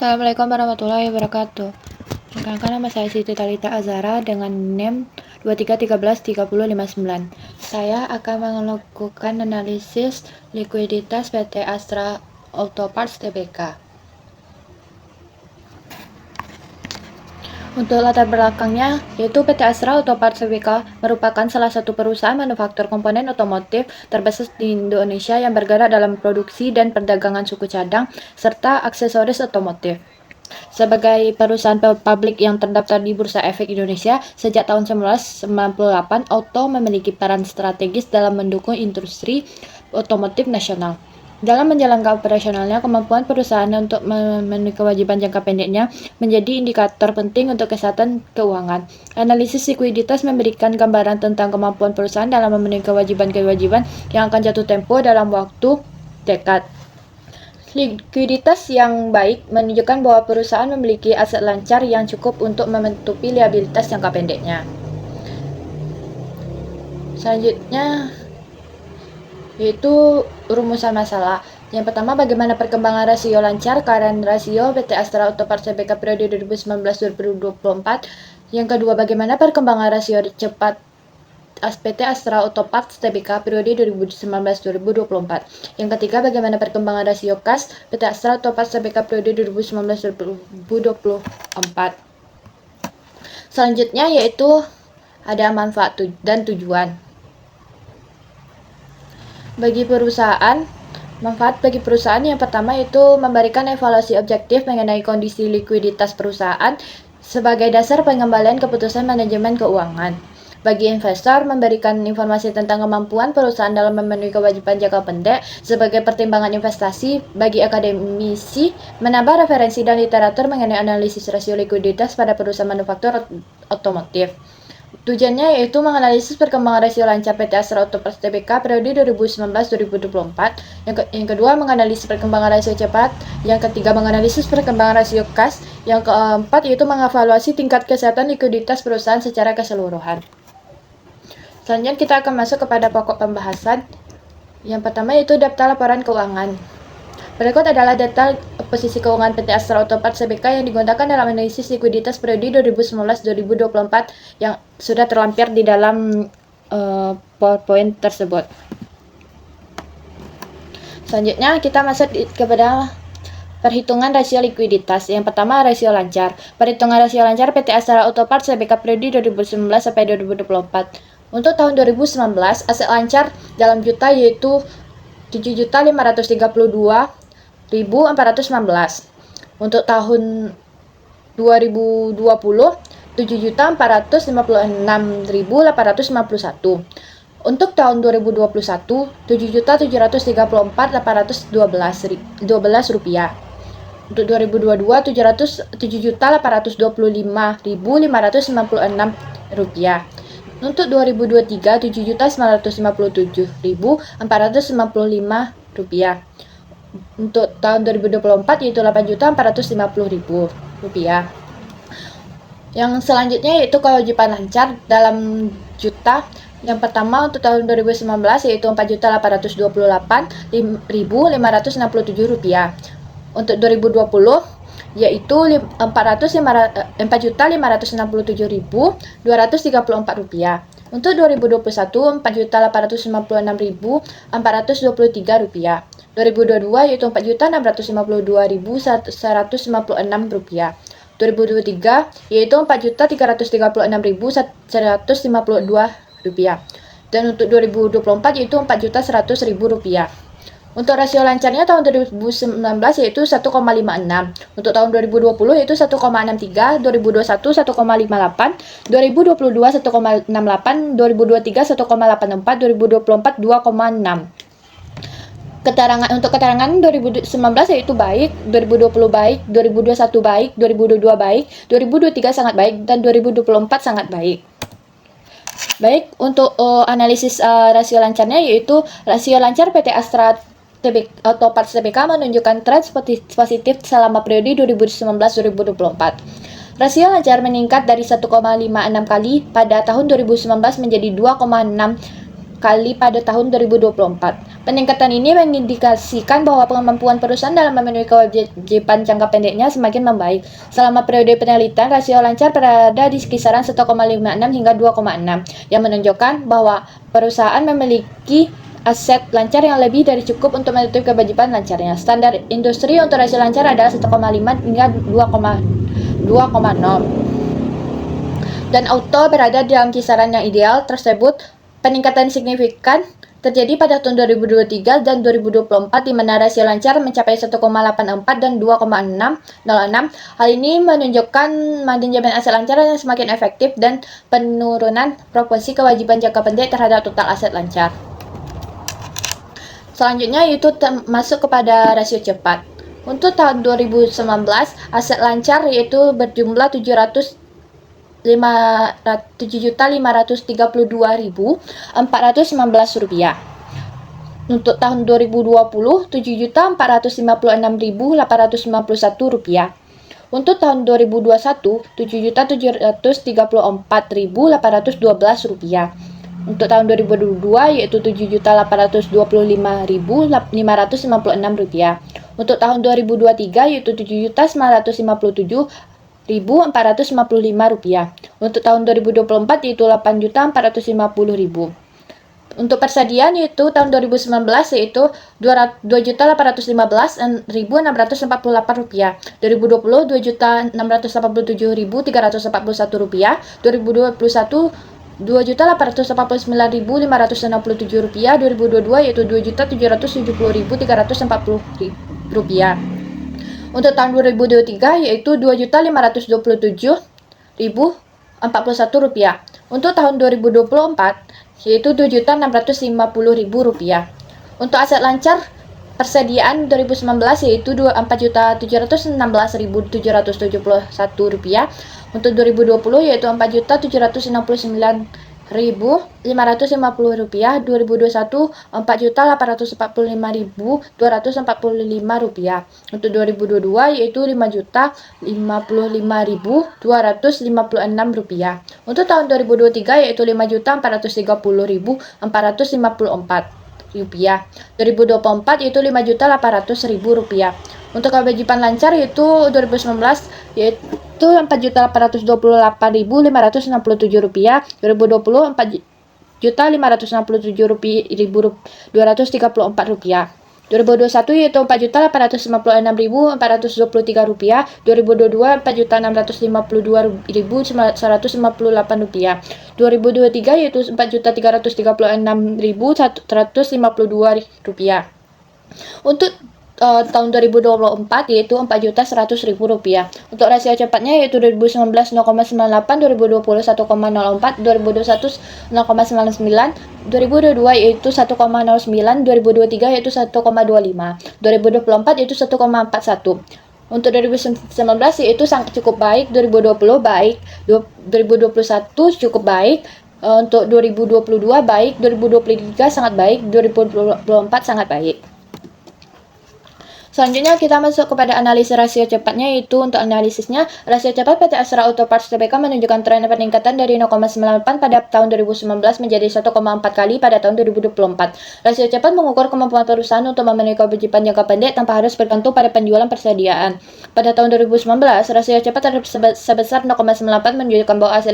Assalamualaikum warahmatullahi wabarakatuh. Perkenalkan, nama saya Siti Talita Azhara dengan NIM 23133059. Saya akan melakukan analisis likuiditas PT Astra Auto Parts Tbk. Untuk latar belakangnya, yaitu PT Astra Auto Parts Tbk merupakan salah satu perusahaan manufaktur komponen otomotif terbesar di Indonesia yang bergerak dalam produksi dan perdagangan suku cadang serta aksesoris otomotif. Sebagai perusahaan publik yang terdaftar di Bursa Efek Indonesia sejak tahun 1998, Auto memiliki peran strategis dalam mendukung industri otomotif nasional. Dalam menjalankan operasionalnya, kemampuan perusahaan untuk memenuhi kewajiban jangka pendeknya menjadi indikator penting untuk kesehatan keuangan. Analisis likuiditas memberikan gambaran tentang kemampuan perusahaan dalam memenuhi kewajiban-kewajiban yang akan jatuh tempo dalam waktu dekat. Likuiditas yang baik menunjukkan bahwa perusahaan memiliki aset lancar yang cukup untuk menutupi liabilitas jangka pendeknya. Selanjutnya yaitu rumusan masalah. Yang pertama, bagaimana perkembangan rasio lancar current rasio PT Astra Auto Parts Tbk periode 2019-2024. Yang kedua, bagaimana perkembangan rasio cepat PT Astra Auto Parts Tbk periode 2019-2024. Yang ketiga, bagaimana perkembangan rasio kas PT Astra Auto Parts Tbk periode 2019-2024. Selanjutnya yaitu ada manfaat dan tujuan. Bagi perusahaan, manfaat bagi perusahaan yang pertama yaitu memberikan evaluasi objektif mengenai kondisi likuiditas perusahaan sebagai dasar pengembalian keputusan manajemen keuangan. Bagi investor, memberikan informasi tentang kemampuan perusahaan dalam memenuhi kewajiban jangka pendek sebagai pertimbangan investasi. Bagi akademisi, menambah referensi dan literatur mengenai analisis rasio likuiditas pada perusahaan manufaktur otomotif. Tujuannya yaitu menganalisis perkembangan rasio lancar PT Astra Auto Parts Tbk periode 2019-2024. Yang kedua, menganalisis perkembangan rasio cepat. Yang ketiga, menganalisis perkembangan rasio kas. Yang keempat, yaitu mengevaluasi tingkat kesehatan likuiditas perusahaan secara keseluruhan. Selanjutnya kita akan masuk kepada pokok pembahasan. Yang pertama yaitu daftar laporan keuangan. Berikut adalah data posisi keuangan PT Astra Auto Parts Tbk yang digunakan dalam analisis likuiditas periode 2019-2024 yang sudah terlampir di dalam PowerPoint tersebut. Selanjutnya kita masuk kepada perhitungan rasio likuiditas. Yang pertama, rasio lancar. Perhitungan rasio lancar PT Astra Auto Parts Tbk periode 2019 sampai 2024. Untuk tahun 2019, aset lancar dalam juta yaitu 7.532.416. Untuk tahun 2020, 7.456.851. Untuk tahun 2021, 7.734.812 rupiah. Untuk 2022, 7.825.596 rupiah. Untuk 2023, 7.957.495 rupiah. Untuk tahun 2024 yaitu 8.450.000 rupiah. Yang selanjutnya yaitu kewajiban lancar dalam juta. Yang pertama untuk tahun 2019 yaitu 4.828.567 rupiah. Untuk 2020 yaitu 4.567.234 rupiah. Untuk 2021 4.856.423 rupiah. 2022 yaitu 4.652.156 rupiah. 2023 yaitu 4.336.152 rupiah. Dan untuk 2024 yaitu 4.100.000 rupiah. Untuk rasio lancarnya tahun 2019 yaitu 1,56. Untuk tahun 2020 yaitu 1,63, 2021 1,58, 2022 1,68, 2023 1,84, 2024 2,6. Keterangan 2019 yaitu baik, 2020 baik, 2021 baik, 2022 baik, 2023 sangat baik, dan 2024 sangat baik. Baik, untuk analisis rasio lancarnya yaitu rasio lancar PT Astra Auto Parts Tbk menunjukkan tren positif selama periode 2019-2024. Rasio lancar meningkat dari 1,56 kali pada tahun 2019 menjadi 2,6 kali pada tahun 2024. Peningkatan ini mengindikasikan bahwa kemampuan perusahaan dalam memenuhi kewajiban jangka pendeknya semakin membaik. Selama periode penelitian, rasio lancar berada di kisaran 1,56 hingga 2,6, yang menunjukkan bahwa perusahaan memiliki aset lancar yang lebih dari cukup untuk menutupi kewajiban lancarnya. Standar industri untuk rasio lancar adalah 1,5 hingga 2,0. Dan auto berada dalam kisaran yang ideal tersebut. Peningkatan signifikan terjadi pada tahun 2023 dan 2024 di mana rasio lancar mencapai 1,84 dan 2,606. Hal ini menunjukkan manajemen aset lancar yang semakin efektif dan penurunan proporsi kewajiban jangka pendek terhadap total aset lancar. Selanjutnya yaitu masuk kepada rasio cepat. Untuk tahun 2019, aset lancar yaitu berjumlah 7.532.419 rupiah. Untuk tahun 2020, 7.456.891 rupiah. Untuk tahun 2021, 7.734.812 rupiah. Untuk tahun 2022 yaitu 7.825.556 rupiah. Untuk tahun 2023 yaitu 7.957.455 rupiah. Untuk tahun 2024 yaitu 8.450.000. Untuk persediaan yaitu tahun 2019 yaitu 2.815.648 rupiah. 2020 2.687.341 rupiah. 2021 2.849.567 rupiah. 2022 yaitu 2.770.340 rupiah. Untuk tahun 2023 yaitu 2.527.041 rupiah. Untuk tahun 2024 yaitu 2.650.000 rupiah. Untuk aset lancar persediaan 2019 yaitu 4.716.771 rupiah. Untuk 2020 yaitu 4.769.550 rupiah. 2021 4.845.245 rupiah. Untuk 2022 yaitu 5.055.256 rupiah. Untuk tahun 2023 yaitu 5.430.454 rupiah. 2024 yaitu 5.800.000 rupiah. Untuk kewajiban lancar yaitu 2019 yaitu 4.828.567 rupiah. 2020 4.567.234 rupiah. 2021 yaitu 4.856.423 rupiah. 2022 4.652.158 rupiah. 2023 yaitu 4.336.152 rupiah. Untuk tahun 2024 yaitu 4.100.000 rupiah. Untuk rasio cepatnya yaitu 2019 0,98, 2020 1,04, 2021 0,99, 2022 yaitu 1,09, 2023 yaitu 1,25, 2024 yaitu 1,41. Untuk 2019 yaitu sangat cukup baik, 2020 baik, 2021 cukup baik, untuk 2022 baik, 2023 sangat baik, 2024 sangat baik. Selanjutnya kita masuk kepada analisis rasio cepatnya, yaitu untuk analisisnya rasio cepat PT Astra Auto Parts Tbk menunjukkan tren peningkatan dari 0,98 pada tahun 2019 menjadi 1,4 kali pada tahun 2024. Rasio cepat mengukur kemampuan perusahaan untuk memenuhi kewajiban jangka pendek tanpa harus bergantung pada penjualan persediaan. Pada tahun 2019, rasio cepat sebesar 0,98 menunjukkan bahwa aset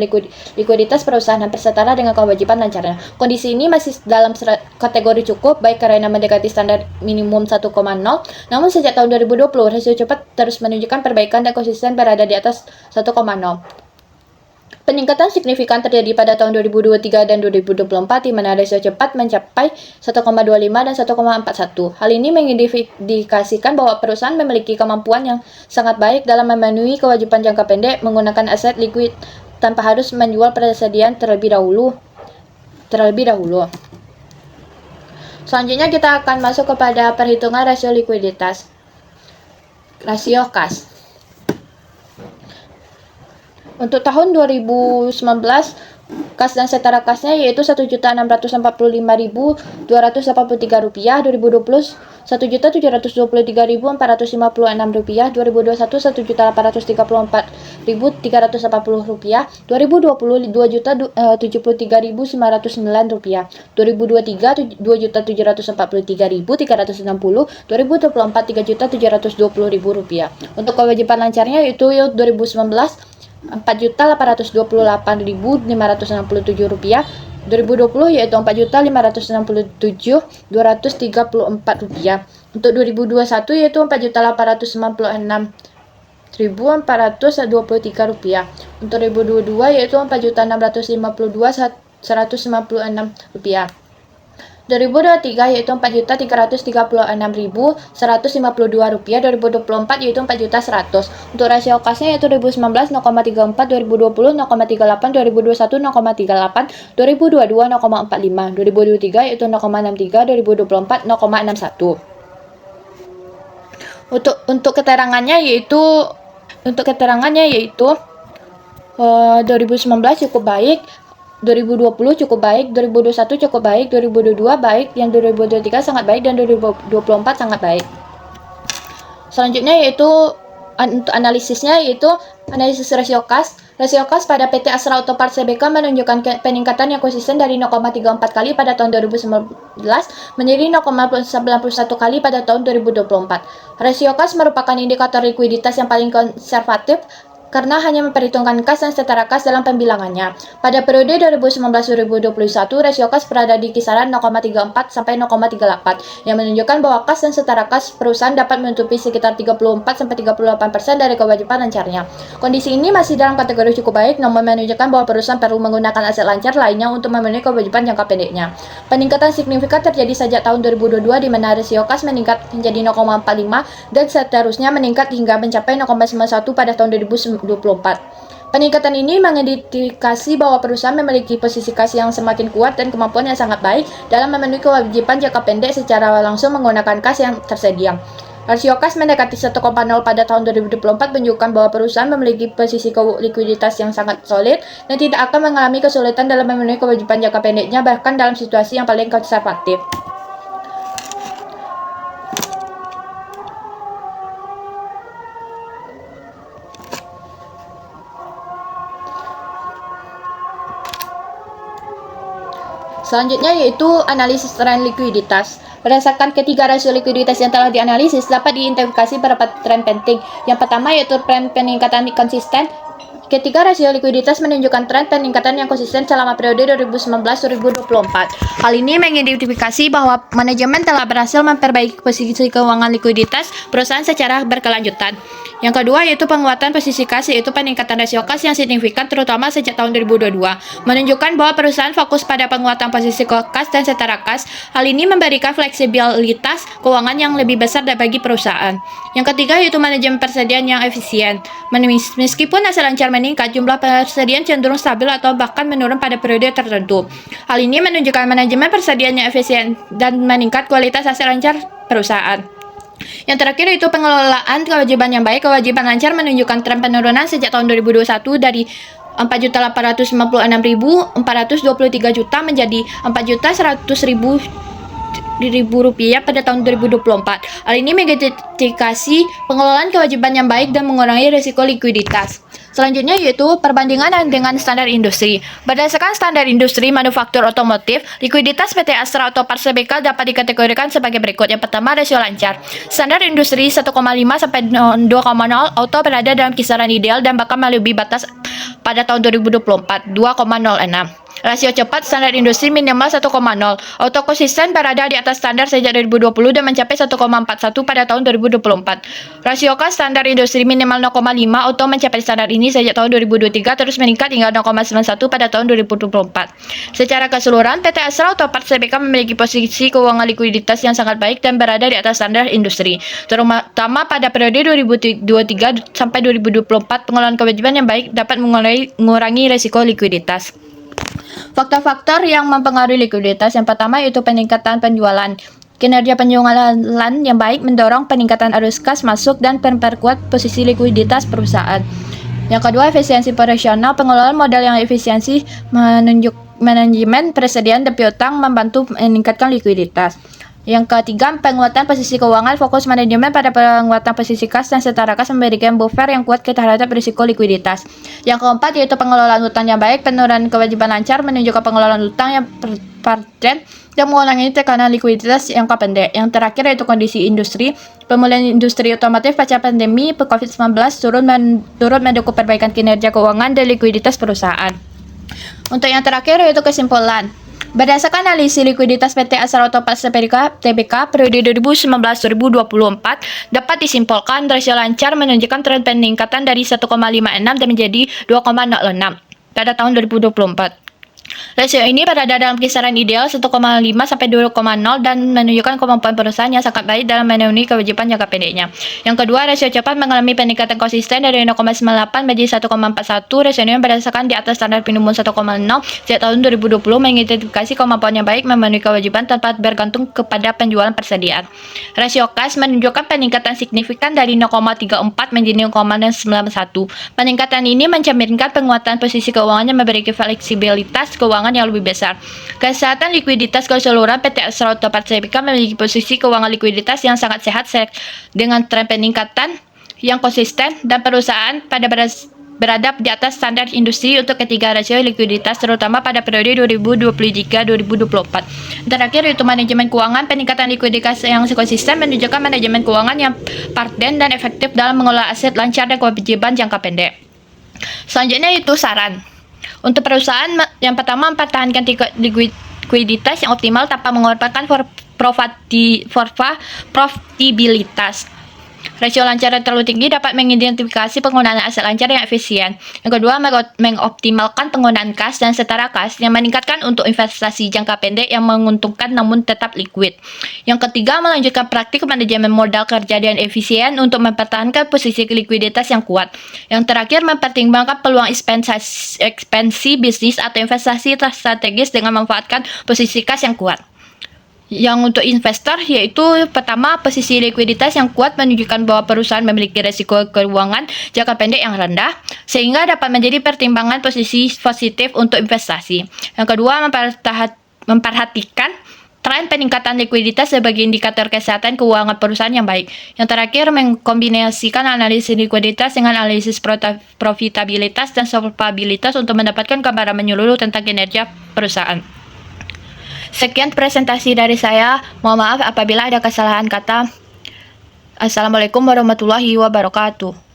likuiditas perusahaan hampir setara dengan kewajiban lancarnya. Kondisi ini masih dalam kategori cukup, baik karena mendekati standar minimum 1,0, namun sejak tahun 2020, rasio cepat terus menunjukkan perbaikan dan konsisten berada di atas 1,0. Peningkatan signifikan terjadi pada tahun 2023 dan 2024 di mana rasio cepat mencapai 1,25 dan 1,41. Hal ini mengindikasikan bahwa perusahaan memiliki kemampuan yang sangat baik dalam memenuhi kewajiban jangka pendek menggunakan aset likuid tanpa harus menjual persediaan terlebih dahulu. Selanjutnya kita akan masuk kepada perhitungan rasio likuiditas. Rasio kas. Untuk tahun 2019, Kas dan setara kasnya yaitu Rp1.645.283 2020, Rp1.723.456 2021, Rp1.834.380 2020, Rp2.073.909 2023, Rp2.743.360 2024, Rp3.720.000. Untuk kewajiban lancarnya yaitu 2019 Rp4.828.567, 2020 yaitu Rp4.567.234. Untuk 2021 yaitu Rp4.896.423. Untuk 2022 yaitu Rp4.652.156. 2023 yaitu Rp4.336.152, 2024 yaitu Rp4.100. Untuk rasio kasnya yaitu 2019 0,34, 2020 0,38, 2021 0,38, 2022 0,45, 2023 yaitu 0,63, 2024 0,61. Untuk keterangannya yaitu 2019 cukup baik, 2020 cukup baik, 2021 cukup baik, 2022 baik, yang 2023 sangat baik, dan 2024 sangat baik. Selanjutnya yaitu untuk analisisnya yaitu analisis rasio kas. Rasio kas pada PT Astra Auto Parts Tbk menunjukkan peningkatan yang konsisten dari 0,34 kali pada tahun 2019 menjadi 0,91 kali pada tahun 2024. Rasio kas merupakan indikator likuiditas yang paling konservatif karena hanya memperhitungkan kas dan setara kas dalam pembilangannya. Pada periode 2019-2021, rasio kas berada di kisaran 0,34 sampai 0,38, yang menunjukkan bahwa kas dan setara kas perusahaan dapat menutupi sekitar 34-38% dari kewajiban lancarnya. Kondisi ini masih dalam kategori cukup baik, namun menunjukkan bahwa perusahaan perlu menggunakan aset lancar lainnya untuk memenuhi kewajiban jangka pendeknya. Peningkatan signifikan terjadi sejak tahun 2022, di mana rasio kas meningkat menjadi 0,45 dan seterusnya meningkat hingga mencapai 0,91 pada tahun 2024. Peningkatan ini mengindikasi bahwa perusahaan memiliki posisi kas yang semakin kuat dan kemampuan yang sangat baik dalam memenuhi kewajiban jangka pendek secara langsung menggunakan kas yang tersedia. Rasio kas mendekati 1,0 pada tahun 2024 menunjukkan bahwa perusahaan memiliki posisi likuiditas yang sangat solid dan tidak akan mengalami kesulitan dalam memenuhi kewajiban jangka pendeknya, bahkan dalam situasi yang paling konservatif. Selanjutnya yaitu analisis tren likuiditas. Berdasarkan ketiga rasio likuiditas yang telah dianalisis, dapat diidentifikasi beberapa tren penting. Yang pertama yaitu tren peningkatan konsisten. Ketiga rasio likuiditas menunjukkan tren peningkatan yang konsisten selama periode 2019-2024. Hal ini mengidentifikasi bahwa manajemen telah berhasil memperbaiki posisi keuangan likuiditas perusahaan secara berkelanjutan. Yang kedua yaitu penguatan posisi kas, yaitu peningkatan rasio kas yang signifikan terutama sejak tahun 2022, menunjukkan bahwa perusahaan fokus pada penguatan posisi kas dan setara kas. Hal ini memberikan fleksibilitas keuangan yang lebih besar bagi perusahaan. Yang ketiga yaitu manajemen persediaan yang efisien. Meskipun hasil lancar meningkat, jumlah persediaan cenderung stabil atau bahkan menurun pada periode tertentu. Hal ini menunjukkan manajemen persediaan yang efisien dan meningkat kualitas hasil lancar perusahaan. Yang terakhir yaitu pengelolaan kewajiban yang baik. Kewajiban lancar menunjukkan tren penurunan sejak tahun 2021 dari 4.856.423 juta menjadi 4.100.000 rupiah pada tahun 2024. Hal ini mengindikasi pengelolaan kewajiban yang baik dan mengurangi risiko likuiditas. Selanjutnya yaitu perbandingan dengan standar industri. Berdasarkan standar industri manufaktur otomotif, likuiditas PT Astra Auto Parts Tbk dapat dikategorikan sebagai berikut. Yang pertama, rasio lancar. Standar industri 1,5 sampai 2,0, auto berada dalam kisaran ideal dan bahkan melebihi batas pada tahun 2024, 2,06. Rasio cepat standar industri minimal 1,0. Auto konsisten berada di atas standar sejak 2020 dan mencapai 1,41 pada tahun 2024. Rasio kas standar industri minimal 0,5. Auto mencapai standar ini sejak tahun 2023 terus meningkat hingga 0,91 pada tahun 2024. Secara keseluruhan, PT Astra Auto Parts Tbk memiliki posisi keuangan likuiditas yang sangat baik dan berada di atas standar industri, terutama pada periode 2023 sampai 2024. Pengelolaan kewajiban yang baik dapat mengurangi risiko likuiditas. Faktor-faktor yang mempengaruhi likuiditas yang pertama yaitu peningkatan penjualan. Kinerja penjualan yang baik mendorong peningkatan arus kas masuk dan memperkuat posisi likuiditas perusahaan. Yang kedua, efisiensi operasional. Pengelolaan modal yang efisiensi menunjuk manajemen persediaan dan piutang membantu meningkatkan likuiditas. Yang ketiga, penguatan posisi keuangan. Fokus manajemen pada penguatan posisi kas dan setara kas memberikan buffer yang kuat terhadap risiko likuiditas. Yang keempat, yaitu pengelolaan utang yang baik. Penurunan kewajiban lancar menunjukkan pengelolaan utang yang parten dan mengurangi tekanan likuiditas jangka pendek. Yang terakhir, yaitu kondisi industri. Pemulihan industri otomotif pasca pandemi COVID-19 turut mendukung perbaikan kinerja keuangan dan likuiditas perusahaan. Untuk yang terakhir, yaitu kesimpulan. Berdasarkan analisis likuiditas PT Astra Auto Parts Tbk periode 2019-2024 dapat disimpulkan rasio lancar menunjukkan tren peningkatan dari 1,56 dan menjadi 2,06 pada tahun 2024. Rasio ini berada dalam kisaran ideal 1,5 sampai 2,0 dan menunjukkan kemampuan perusahaan yang sangat baik dalam memenuhi kewajiban jangka pendeknya. Yang kedua, rasio cepat mengalami peningkatan konsisten dari 0,98 menjadi 1,41. Rasio ini berdasarkan di atas standar minimum 1,0 sejak tahun 2020 mengidentifikasi kemampuan yang baik memenuhi kewajiban tanpa bergantung kepada penjualan persediaan. Rasio kas menunjukkan peningkatan signifikan dari 0,34 menjadi 0,91. Peningkatan ini mencerminkan penguatan posisi keuangan yang memberikan fleksibilitas keuangan yang lebih besar. Kesehatan likuiditas keseluruhan PT Astra Auto Parts Tbk memiliki posisi keuangan likuiditas yang sangat sehat dengan tren peningkatan yang konsisten dan perusahaan berada di atas standar industri untuk ketiga rasio likuiditas terutama pada periode 2023-2024. Terakhir, yaitu manajemen keuangan. Peningkatan likuiditas yang konsisten menunjukkan manajemen keuangan yang parten dan efektif dalam mengelola aset lancar dan kewajiban jangka pendek. Selanjutnya itu saran. Untuk perusahaan, yang pertama, mempertahankan likuiditas yang optimal tanpa mengorbankan profitabilitas. Rasio lancar yang terlalu tinggi dapat mengidentifikasi penggunaan aset lancar yang efisien. Yang kedua, mengoptimalkan penggunaan kas dan setara kas yang meningkatkan untuk investasi jangka pendek yang menguntungkan namun tetap liquid. Yang ketiga, melanjutkan praktik manajemen modal kerja dan efisien untuk mempertahankan posisi likuiditas yang kuat. Yang terakhir, mempertimbangkan peluang ekspansi bisnis atau investasi strategis dengan memanfaatkan posisi kas yang kuat. Yang untuk investor, yaitu pertama, posisi likuiditas yang kuat menunjukkan bahwa perusahaan memiliki risiko keuangan jangka pendek yang rendah, sehingga dapat menjadi pertimbangan posisi positif untuk investasi. Yang kedua, memperhatikan tren peningkatan likuiditas sebagai indikator kesehatan keuangan perusahaan yang baik. Yang terakhir, mengkombinasikan analisis likuiditas dengan analisis profitabilitas dan solvabilitas untuk mendapatkan gambaran menyeluruh tentang kinerja perusahaan. Sekian presentasi dari saya. Mohon maaf apabila ada kesalahan kata. Assalamualaikum warahmatullahi wabarakatuh.